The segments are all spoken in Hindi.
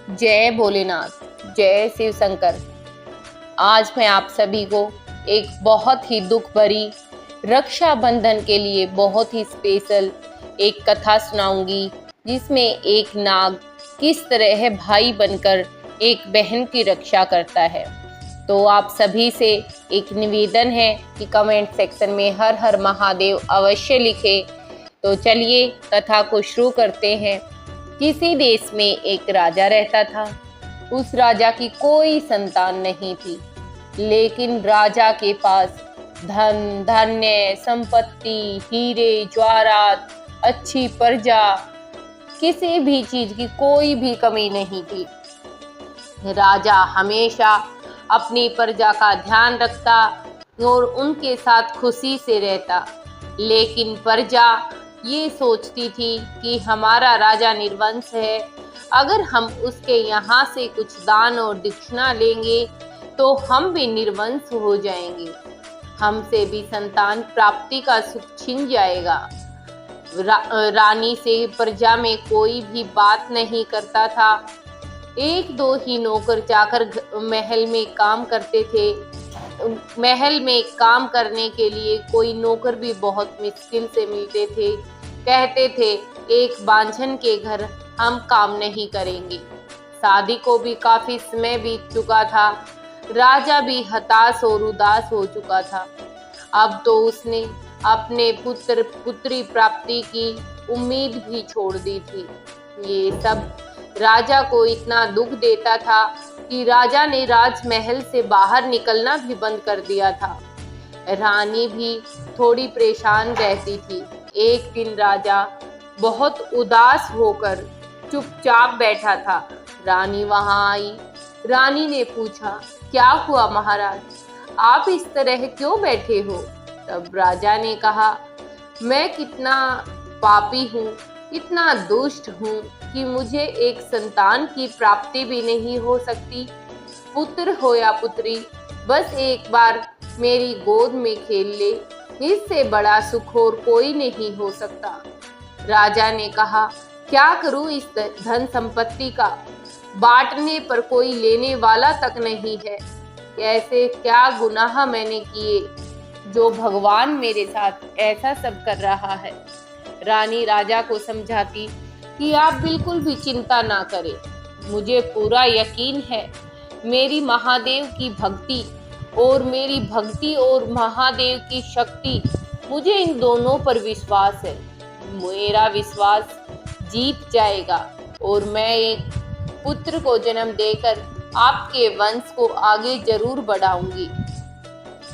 जय भोलेनाथ, जय शिव शंकर। आज मैं आप सभी को एक बहुत ही दुख भरी रक्षाबंधन के लिए बहुत ही स्पेशल एक कथा सुनाऊंगी, जिसमें एक नाग किस तरह भाई बनकर एक बहन की रक्षा करता है। तो आप सभी से एक निवेदन है कि कमेंट सेक्शन में हर हर महादेव अवश्य लिखें। तो चलिए कथा को शुरू करते हैं। किसी देश में एक राजा रहता था। उस राजा की कोई संतान नहीं थी, लेकिन राजा के पास धन, धान्य, संपत्ति, हीरे जवाहरात, अच्छी प्रजा, किसी भी चीज की कोई भी कमी नहीं थी। राजा हमेशा अपनी प्रजा का ध्यान रखता और उनके साथ खुशी से रहता, लेकिन प्रजा ये सोचती थी कि हमारा राजा निर्वंश है, अगर हम उसके यहाँ से कुछ दान और दक्षिणा लेंगे तो हम भी निर्वंश हो जाएंगे, हमसे भी संतान प्राप्ति का सुख छिन जाएगा। रानी से प्रजा में कोई भी बात नहीं करता था। एक दो ही नौकर जाकर महल में काम करते थे। महल में काम करने के लिए कोई नौकर भी बहुत मुश्किल से मिलते थे। कहते थे एक बांझन के घर हम काम नहीं करेंगे। शादी को भी काफी समय बीत चुका था। राजा भी हताश और उदास हो चुका था। अब तो उसने अपने पुत्र पुत्री प्राप्ति की उम्मीद भी छोड़ दी थी। ये सब राजा को इतना दुख देता था कि राजा ने राजमहल से बाहर निकलना भी बंद कर दिया था। रानी भी थोड़ी परेशान रहती थी। एक दिन राजा बहुत उदास होकर चुपचाप बैठा था। रानी वहां आई। रानी ने पूछा, क्या हुआ महाराज, आप इस तरह क्यों बैठे हो? तब राजा ने कहा, मैं कितना पापी हूँ, इतना दुष्ट हूँ कि मुझे एक संतान की प्राप्ति भी नहीं हो सकती। पुत्र हो या पुत्री, बस एक बार मेरी गोद में खेल ले, इससे बड़ा सुख और कोई नहीं हो सकता। राजा ने कहा, क्या करूं इस धन संपत्ति का, बांटने पर कोई लेने वाला तक नहीं है। ऐसे क्या गुनाह मैंने किए जो भगवान मेरे साथ ऐसा सब कर रहा है। रानी राजा को समझाती कि आप बिल्कुल भी चिंता ना करें, मुझे पूरा यकीन है मेरी महादेव की भक्ति और मेरी भक्ति और महादेव की शक्ति, मुझे इन दोनों पर विश्वास है। मेरा विश्वास जीत जाएगा और मैं एक पुत्र को जन्म देकर आपके वंश को आगे जरूर बढ़ाऊंगी।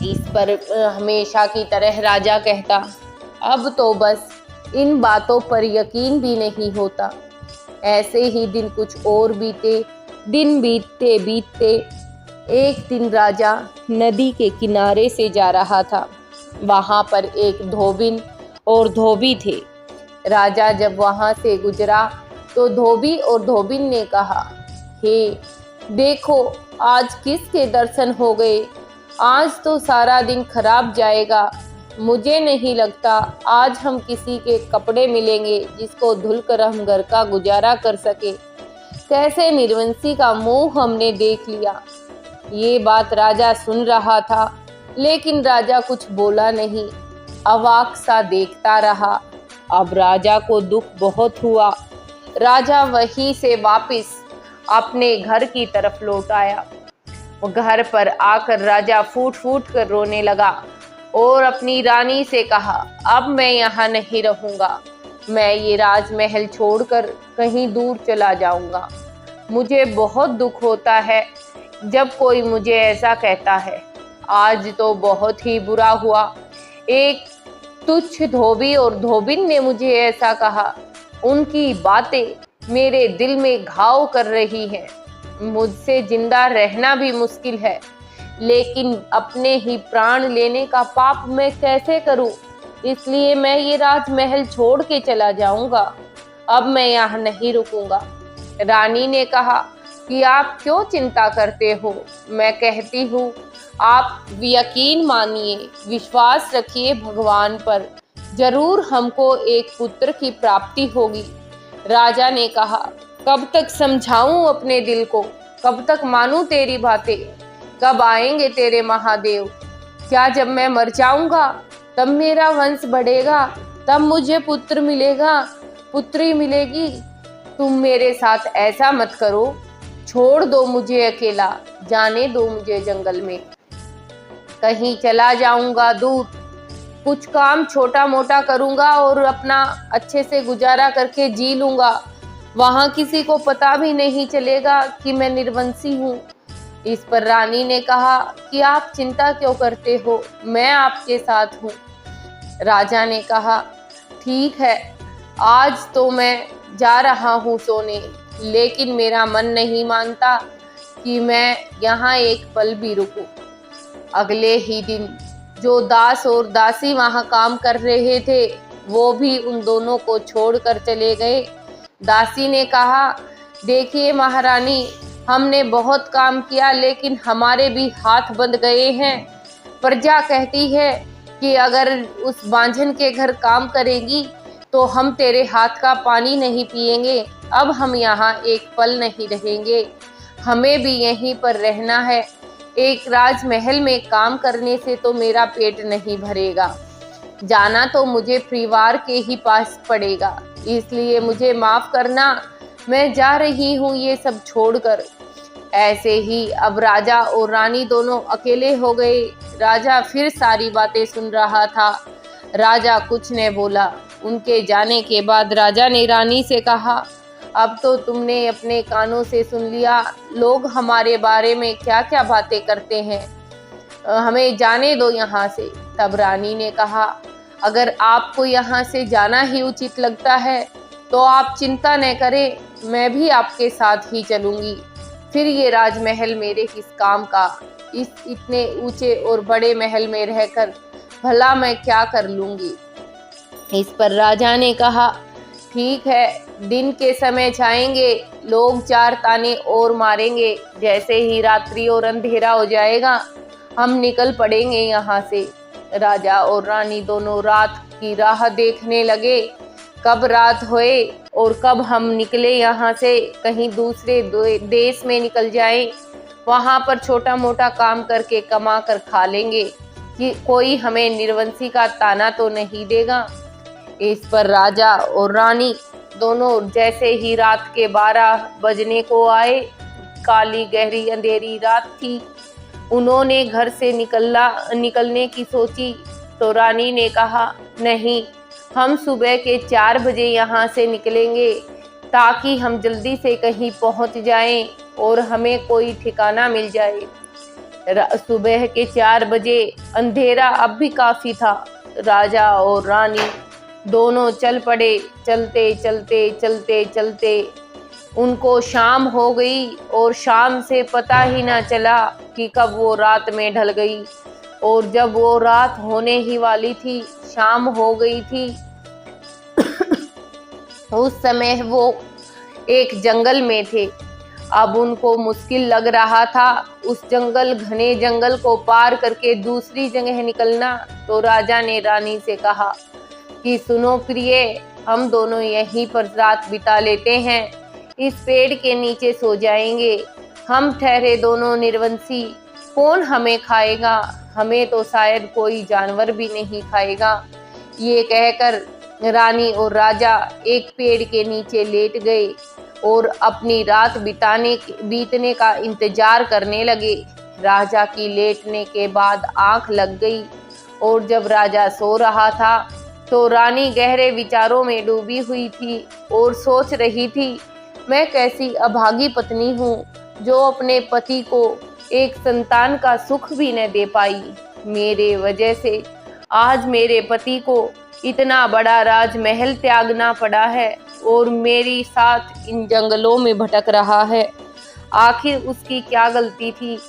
इस पर हमेशा की तरह राजा कहता, अब तो बस इन बातों पर यकीन भी नहीं होता। ऐसे ही दिन कुछ और बीते। दिन बीतते बीतते एक दिन राजा नदी के किनारे से जा रहा था। वहां पर एक धोबिन और धोबी थे। राजा जब वहां से गुजरा तो धोबी और धोबिन ने कहा, हे देखो, आज किसके दर्शन हो गए, आज तो सारा दिन खराब जाएगा। मुझे नहीं लगता आज हम किसी के कपड़े मिलेंगे जिसको धुलकर हम घर का गुजारा कर सके। कैसे निर्वंशी का मुंह हमने देख लिया। ये बात राजा सुन रहा था, लेकिन राजा कुछ बोला नहीं, अवाक सा देखता रहा। अब राजा को दुख बहुत हुआ। राजा वहीं से वापस अपने घर की तरफ लौट आया। घर पर आकर राजा फूट फूट कर रोने लगा और अपनी रानी से कहा, अब मैं यहाँ नहीं रहूँगा, मैं ये राजमहल छोड़कर कहीं दूर चला जाऊँगा। मुझे बहुत दुख होता है जब कोई मुझे ऐसा कहता है। आज तो बहुत ही बुरा हुआ, एक तुच्छ धोबी और धोबिन ने मुझे ऐसा कहा। उनकी बातें मेरे दिल में घाव कर रही हैं। मुझसे जिंदा रहना भी मुश्किल है, लेकिन अपने ही प्राण लेने का पाप मैं कैसे करूं? इसलिए मैं ये राजमहल छोड़ के चला जाऊंगा। अब मैं यहाँ नहीं रुकूंगा। रानी ने कहा कि आप क्यों चिंता करते हो, मैं कहती हूँ आप यकीन मानिए, विश्वास रखिए भगवान पर, जरूर हमको एक पुत्र की प्राप्ति होगी। राजा ने कहा, कब तक समझाऊं अपने दिल को, कब तक मानूं तेरी बातें, कब आएंगे तेरे महादेव। क्या जब मैं मर जाऊंगा तब मेरा वंश बढ़ेगा, तब मुझे पुत्र मिलेगा, पुत्री मिलेगी। तुम मेरे साथ ऐसा मत करो, छोड़ दो मुझे अकेला, जाने दो मुझे जंगल में। कहीं चला जाऊंगा दूर, कुछ काम छोटा मोटा करूंगा और अपना अच्छे से गुजारा करके जी लूंगा। वहां किसी को पता भी नहीं चलेगा कि मैं निर्वंशी हूँ। इस पर रानी ने कहा कि आप चिंता क्यों करते हो, मैं आपके साथ हूँ। राजा ने कहा ठीक है, आज तो मैं जा रहा हूँ सोने, लेकिन मेरा मन नहीं मानता कि मैं यहाँ एक पल भी रुकूं। अगले ही दिन जो दास और दासी वहां काम कर रहे थे वो भी उन दोनों को छोड़कर चले गए। दासी ने कहा देखिए महारानी, हमने बहुत काम किया लेकिन हमारे भी हाथ बंध गए हैं। प्रजा कहती है कि अगर उस बांझन के घर काम करेगी तो हम तेरे हाथ का पानी नहीं पिएंगे। अब हम यहाँ एक पल नहीं रहेंगे, हमें भी यहीं पर रहना है। एक राजमहल में काम करने से तो मेरा पेट नहीं भरेगा, जाना तो मुझे परिवार के ही पास पड़ेगा, इसलिए मुझे माफ करना, मैं जा रही हूँ ये सब छोड़कर। ऐसे ही अब राजा और रानी दोनों अकेले हो गए। राजा फिर सारी बातें सुन रहा था। राजा कुछ न बोला। उनके जाने के बाद राजा ने रानी से कहा अब तो तुमने अपने कानों से सुन लिया, लोग हमारे बारे में क्या क्या बातें करते हैं, हमें जाने दो यहाँ से। तब रानी ने कहा अगर आपको यहाँ से जाना ही उचित लगता है तो आप चिंता न करें, मैं भी आपके साथ ही चलूंगी। फिर ये राजमहल मेरे किस काम का, इस इतने ऊंचे और बड़े महल में रहकर भला मैं क्या कर लूंगी। इस पर राजा ने कहा ठीक है, दिन के समय जाएंगे, लोग चार ताने और मारेंगे, जैसे ही रात्रि और अंधेरा हो जाएगा हम निकल पड़ेंगे यहाँ से। राजा और रानी दोनों रात की राह देखने लगे, कब रात होए और कब हम निकले यहाँ से, कहीं दूसरे देश में निकल जाएं, वहाँ पर छोटा मोटा काम करके कमा कर खा लेंगे कि कोई हमें निर्वंशी का ताना तो नहीं देगा। इस पर राजा और रानी दोनों जैसे ही रात के 12 बजने को आए, काली गहरी अंधेरी रात थी, उन्होंने घर से निकलने की सोची तो रानी ने कहा नहीं, हम सुबह के 4 बजे यहाँ से निकलेंगे ताकि हम जल्दी से कहीं पहुँच जाएं और हमें कोई ठिकाना मिल जाए। सुबह के 4 बजे अंधेरा अब भी काफ़ी था। राजा और रानी दोनों चल पड़े। चलते चलते चलते चलते उनको शाम हो गई और शाम से पता ही ना चला कि कब वो रात में ढल गई। और जब वो रात होने ही वाली थी, शाम हो गई थी, उस समय वो एक जंगल में थे। अब उनको मुश्किल लग रहा था उस घने जंगल को पार करके दूसरी जगह निकलना। तो राजा ने रानी से कहा कि सुनो प्रिय, हम दोनों यहीं पर रात बिता लेते हैं, इस पेड़ के नीचे सो जाएंगे। हम ठहरे दोनों निर्वंशी, कौन हमें खाएगा, हमें तो शायद कोई जानवर भी नहीं खाएगा। ये कहकर रानी और राजा एक पेड़ के नीचे लेट गए और अपनी रात बीतने का इंतजार करने लगे। राजा की लेटने के बाद आंख लग गई और जब राजा सो रहा था तो रानी गहरे विचारों में डूबी हुई थी और सोच रही थी, मैं कैसी अभागी पत्नी हूँ जो अपने पति को एक संतान का सुख भी न दे पाई। मेरे वजह से आज मेरे पति को इतना बड़ा राजमहल त्यागना पड़ा है और मेरी साथ इन जंगलों में भटक रहा है। आखिर उसकी क्या गलती थी।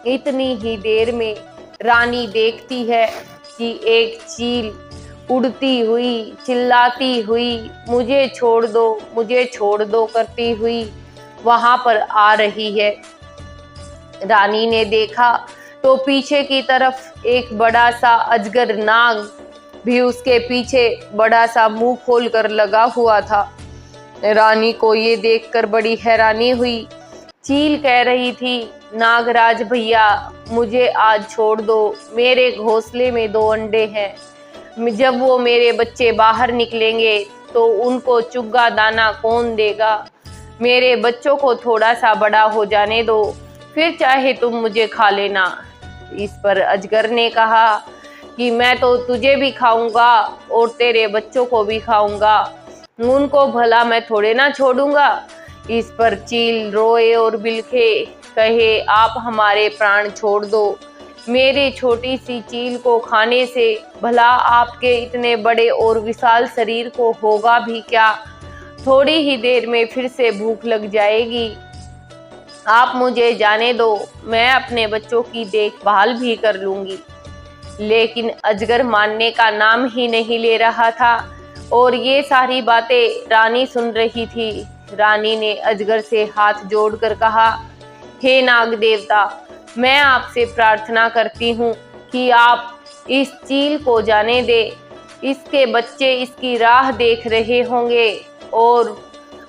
इतनी ही देर में रानी देखती है कि एक चील उड़ती हुई, चिल्लाती हुई, मुझे छोड़ दो करती हुई वहां पर आ रही है। रानी ने देखा तो पीछे की तरफ एक बड़ा सा अजगर नाग भी उसके पीछे बड़ा सा मुंह खोल कर लगा हुआ था। रानी को ये देखकर बड़ी हैरानी हुई। चील कह रही थी, नागराज भैया मुझे आज छोड़ दो, मेरे घोंसले में 2 अंडे हैं। जब वो मेरे बच्चे बाहर निकलेंगे तो उनको चुग्गा दाना कौन देगा? मेरे बच्चों को थोड़ा सा बड़ा हो जाने दो, फिर चाहे तुम मुझे खा लेना। इस पर अजगर ने कहा कि मैं तो तुझे भी खाऊंगा और तेरे बच्चों को भी खाऊंगा, उनको भला मैं थोड़े ना छोड़ूंगा। इस पर चील रोए और बिलखे, कहे आप हमारे प्राण छोड़ दो, मेरी छोटी सी चील को खाने से भला आपके इतने बड़े और विशाल शरीर को होगा भी क्या? थोड़ी ही देर में फिर से भूख लग जाएगी, आप मुझे जाने दो, मैं अपने बच्चों की देखभाल भी कर लूंगी। लेकिन अजगर मानने का नाम ही नहीं ले रहा था और ये सारी बातें रानी सुन रही थी। रानी ने अजगर से हाथ जोड़कर कहा, हे नाग देवता, मैं आपसे प्रार्थना करती हूँ कि आप इस चील को जाने दे। इसके बच्चे इसकी राह देख रहे होंगे और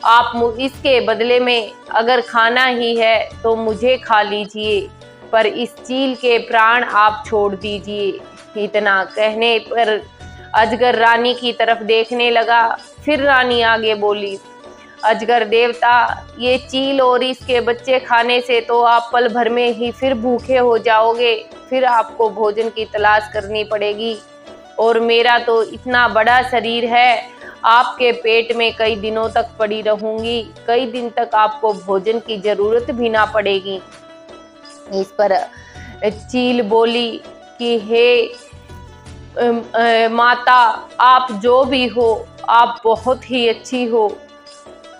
आप इसके बदले में अगर खाना ही है तो मुझे खा लीजिए, पर इस चील के प्राण आप छोड़ दीजिए। इतना कहने पर अजगर रानी की तरफ देखने लगा। फिर रानी आगे बोली, अजगर देवता, ये चील और इसके बच्चे खाने से तो आप पल भर में ही फिर भूखे हो जाओगे, फिर आपको भोजन की तलाश करनी पड़ेगी और मेरा तो इतना बड़ा शरीर है, आपके पेट में कई दिनों तक पड़ी रहूंगी, कई दिन तक आपको भोजन की जरूरत भी ना पड़ेगी। इस पर चील बोली कि हे माता, आप जो भी हो आप बहुत ही अच्छी हो,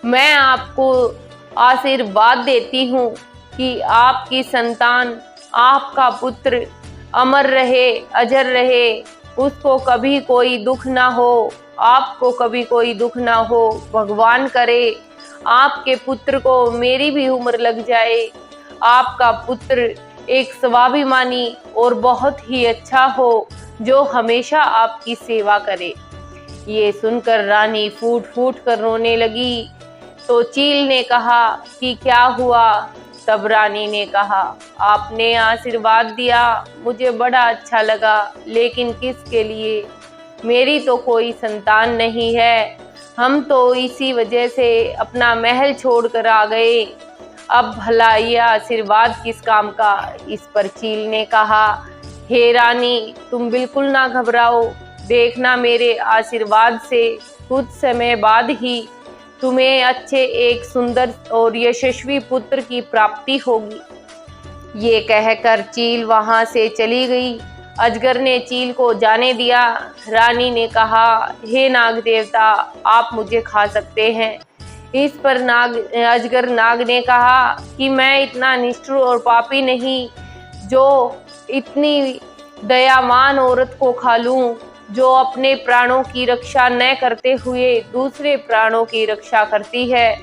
मैं आपको आशीर्वाद देती हूँ कि आपकी संतान, आपका पुत्र अमर रहे, अजर रहे, उसको कभी कोई दुख ना हो, आपको कभी कोई दुख ना हो। भगवान करे आपके पुत्र को मेरी भी उम्र लग जाए, आपका पुत्र एक स्वाभिमानी और बहुत ही अच्छा हो जो हमेशा आपकी सेवा करे। ये सुनकर रानी फूट फूट कर रोने लगी। तो चील ने कहा कि क्या हुआ? तब रानी ने कहा, आपने आशीर्वाद दिया, मुझे बड़ा अच्छा लगा, लेकिन किसके लिए? मेरी तो कोई संतान नहीं है, हम तो इसी वजह से अपना महल छोड़कर आ गए, अब भला यह आशीर्वाद किस काम का? इस पर चील ने कहा, हे रानी, तुम बिल्कुल ना घबराओ, देखना मेरे आशीर्वाद से कुछ समय बाद ही तुम्हें अच्छे एक सुंदर और यशस्वी पुत्र की प्राप्ति होगी। ये कहकर चील वहां से चली गई। अजगर ने चील को जाने दिया। रानी ने कहा, हे नाग देवता, आप मुझे खा सकते हैं। इस पर अजगर नाग ने कहा कि मैं इतना निष्ठुर और पापी नहीं जो इतनी दयावान औरत को खा लूं, जो अपने प्राणों की रक्षा न करते हुए दूसरे प्राणों की रक्षा करती है।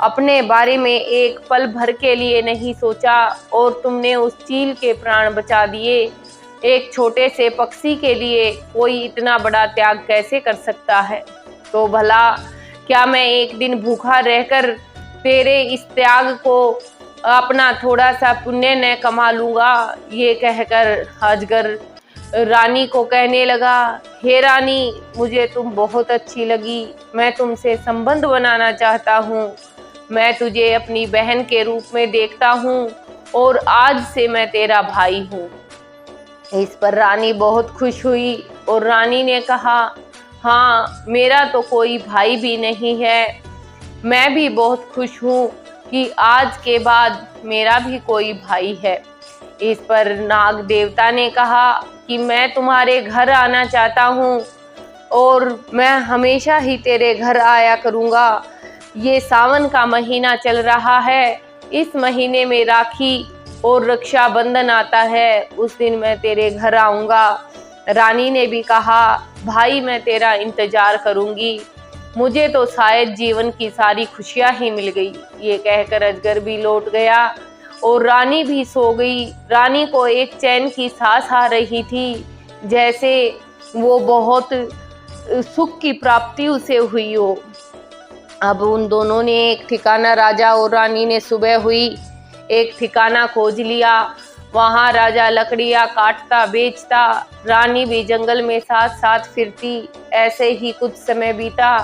अपने बारे में एक पल भर के लिए नहीं सोचा और तुमने उस चील के प्राण बचा दिए। एक छोटे से पक्षी के लिए कोई इतना बड़ा त्याग कैसे कर सकता है? तो भला क्या मैं एक दिन भूखा रहकर तेरे इस त्याग को अपना थोड़ा सा पुण्य न कमा लूंगा? ये कहकर अजगर रानी को कहने लगा, हे रानी, मुझे तुम बहुत अच्छी लगी, मैं तुमसे संबंध बनाना चाहता हूँ, मैं तुझे अपनी बहन के रूप में देखता हूँ और आज से मैं तेरा भाई हूँ। इस पर रानी बहुत खुश हुई और रानी ने कहा, हाँ, मेरा तो कोई भाई भी नहीं है, मैं भी बहुत खुश हूँ कि आज के बाद मेरा भी कोई भाई है। इस पर नाग देवता ने कहा कि मैं तुम्हारे घर आना चाहता हूँ और मैं हमेशा ही तेरे घर आया करूँगा। ये सावन का महीना चल रहा है, इस महीने में राखी और रक्षाबंधन आता है, उस दिन मैं तेरे घर आऊँगा। रानी ने भी कहा, भाई, मैं तेरा इंतजार करूँगी, मुझे तो शायद जीवन की सारी खुशियाँ ही मिल गई। ये कहकर अजगर भी लौट गया और रानी भी सो गई। रानी को एक चैन की सांस आ रही थी, जैसे वो बहुत सुख की प्राप्ति उसे हुई हो। अब उन दोनों ने एक ठिकाना, राजा और रानी ने सुबह हुई एक ठिकाना खोज लिया। वहाँ राजा लकड़ियाँ काटता बेचता, रानी भी जंगल में साथ साथ फिरती। ऐसे ही कुछ समय बीता।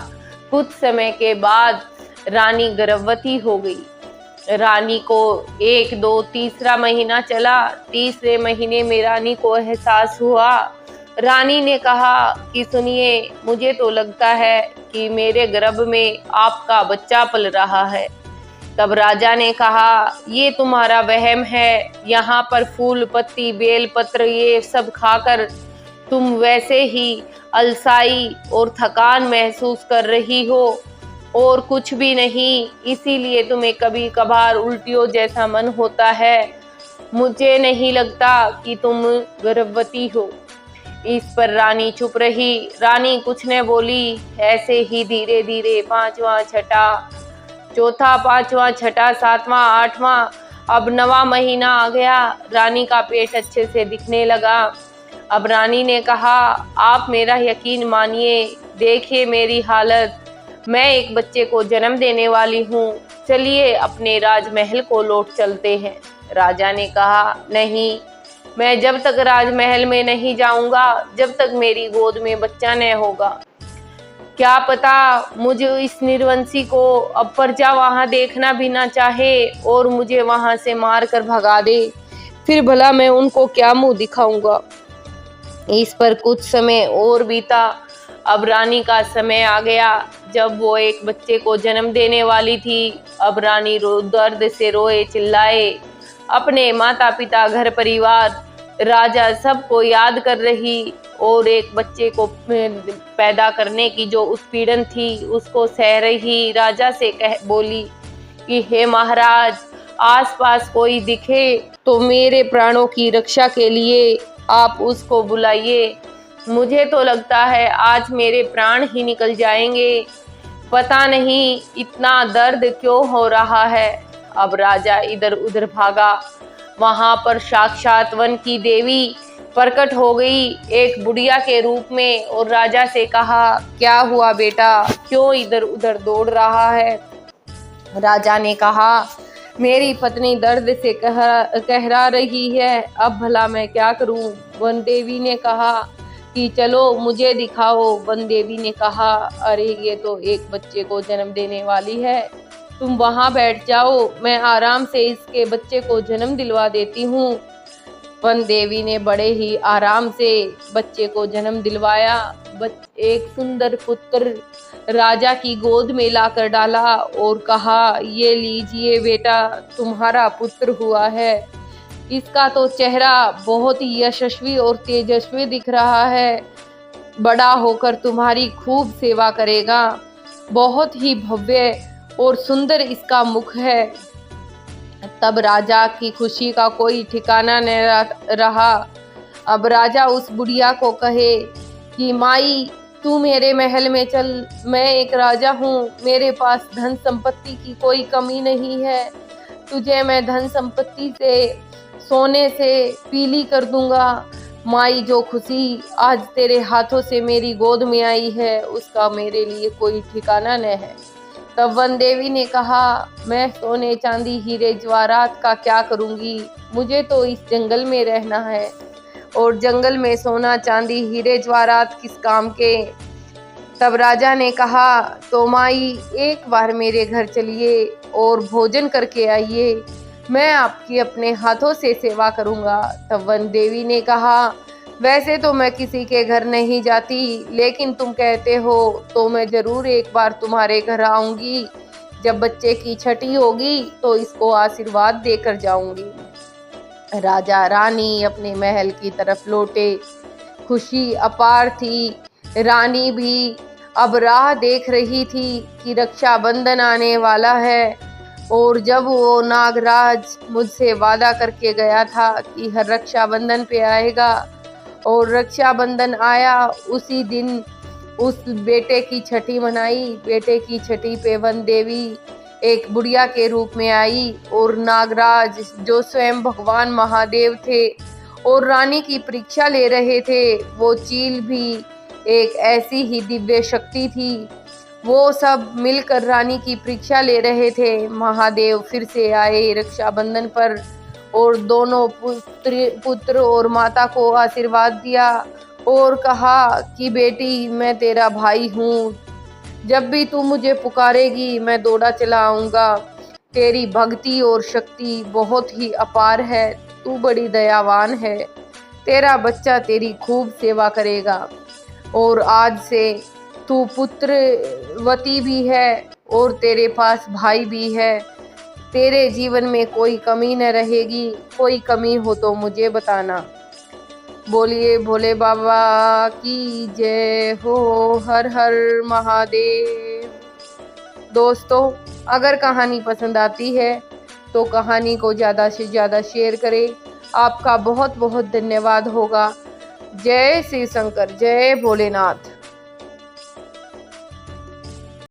कुछ समय के बाद रानी गर्भवती हो गई। रानी को 1, 2, तीसरा महीना चला। तीसरे महीने में रानी को एहसास हुआ। रानी ने कहा कि सुनिए, मुझे तो लगता है कि मेरे गर्भ में आपका बच्चा पल रहा है। तब राजा ने कहा, ये तुम्हारा वहम है। यहाँ पर फूल पत्ती बेल पत्र ये सब खाकर तुम वैसे ही अलसाई और थकान महसूस कर रही हो, और कुछ भी नहीं। इसीलिए तुम्हें कभी कभार उल्टियों जैसा मन होता है। मुझे नहीं लगता कि तुम गर्भवती हो। इस पर रानी चुप रही। रानी कुछ न बोली। ऐसे ही धीरे धीरे 5वां, 6ठा, 4था, 5वां, 6ठा, 7वां, 8वां, अब 9वां महीना आ गया। रानी का पेट अच्छे से दिखने लगा। अब रानी ने कहा, आप मेरा यकीन मानिए, देखिए मेरी हालत, मैं एक बच्चे को जन्म देने वाली हूँ। चलिए अपने राजमहल को लौट चलते हैं। राजा ने कहा, नहीं, मैं जब तक राजमहल में नहीं जाऊंगा जब तक मेरी गोद में बच्चा न होगा। क्या पता मुझे इस निर्वंशी को अब प्रजा वहां देखना भी ना चाहे और मुझे वहां से मार कर भगा दे, फिर भला मैं उनको क्या मुंह दिखाऊंगा। इस पर कुछ समय और बीता। अब रानी का समय आ गया जब वो एक बच्चे को जन्म देने वाली थी। अब रानी दर्द से रोए चिल्लाए, अपने माता पिता, घर परिवार, राजा सबको याद कर रही और एक बच्चे को पैदा करने की जो उत्पीड़न थी उसको सह रही। राजा से बोली कि हे महाराज, आसपास कोई दिखे तो मेरे प्राणों की रक्षा के लिए आप उसको बुलाइए। मुझे तो लगता है आज मेरे प्राण ही निकल जाएंगे। पता नहीं इतना दर्द क्यों हो रहा है। अब राजा इधर उधर भागा। वहां पर साक्षात वन की देवी प्रकट हो गई एक बुढ़िया के रूप में और राजा से कहा, क्या हुआ बेटा, क्यों इधर उधर दौड़ रहा है। राजा ने कहा, मेरी पत्नी दर्द से कहरा रही है, अब भला मैं क्या करूं। वन देवी ने कहा कि चलो मुझे दिखाओ। वन देवी ने कहा, अरे ये तो एक बच्चे को जन्म देने वाली है, तुम वहां बैठ जाओ, मैं आराम से इसके बच्चे को जन्म दिलवा देती हूँ। वन देवी ने बड़े ही आराम से बच्चे को जन्म दिलवाया। एक सुंदर पुत्र राजा की गोद में लाकर डाला और कहा, ये लीजिए बेटा, तुम्हारा पुत्र हुआ है। इसका तो चेहरा बहुत ही यशस्वी और तेजस्वी दिख रहा है। बड़ा होकर तुम्हारी खूब सेवा करेगा। बहुत ही भव्य और सुंदर इसका मुख है। तब राजा की खुशी का कोई ठिकाना न रहा। अब राजा उस बुढ़िया को कहे कि माई, तू मेरे महल में चल, मैं एक राजा हूँ, मेरे पास धन संपत्ति की कोई कमी नहीं है। तुझे मैं धन संपत्ति से, सोने से पीली कर दूंगा। माई, जो खुशी आज तेरे हाथों से मेरी गोद में आई है उसका मेरे लिए कोई ठिकाना न है। तब वन देवी ने कहा, मैं सोने चांदी हीरे जवाहरात का क्या करूंगी, मुझे तो इस जंगल में रहना है और जंगल में सोना चांदी हीरे जवाहरात किस काम के। तब राजा ने कहा, तो माई एक बार मेरे घर चलिए और भोजन करके आइए, मैं आपकी अपने हाथों से सेवा करूंगा। तब वन देवी ने कहा, वैसे तो मैं किसी के घर नहीं जाती, लेकिन तुम कहते हो तो मैं जरूर एक बार तुम्हारे घर आऊंगी। जब बच्चे की छठी होगी तो इसको आशीर्वाद देकर जाऊंगी। राजा रानी अपने महल की तरफ लौटे। खुशी अपार थी। रानी भी अब राह देख रही थी कि रक्षाबंधन आने वाला है और जब वो नागराज मुझसे वादा करके गया था कि हर रक्षाबंधन पे आएगा और रक्षाबंधन आया, उसी दिन उस बेटे की छठी मनाई। बेटे की छठी पे वन देवी एक बुढ़िया के रूप में आई और नागराज जो स्वयं भगवान महादेव थे और रानी की परीक्षा ले रहे थे, वो चील भी एक ऐसी ही दिव्य शक्ति थी। वो सब मिलकर रानी की परीक्षा ले रहे थे। महादेव फिर से आए रक्षाबंधन पर और दोनों पुत्र और माता को आशीर्वाद दिया और कहा कि बेटी, मैं तेरा भाई हूँ, जब भी तू मुझे पुकारेगी मैं दौड़ा चला आऊँगा। तेरी भक्ति और शक्ति बहुत ही अपार है, तू बड़ी दयावान है, तेरा बच्चा तेरी खूब सेवा करेगा और आज से तू पुत्रवती भी है और तेरे पास भाई भी है। तेरे जीवन में कोई कमी न रहेगी, कोई कमी हो तो मुझे बताना। बोलिए भोले बाबा की जय हो। हर हर महादेव। दोस्तों, अगर कहानी पसंद आती है तो कहानी को ज़्यादा से ज़्यादा शेयर करें। आपका बहुत बहुत धन्यवाद होगा। जय शिव शंकर, जय भोलेनाथ।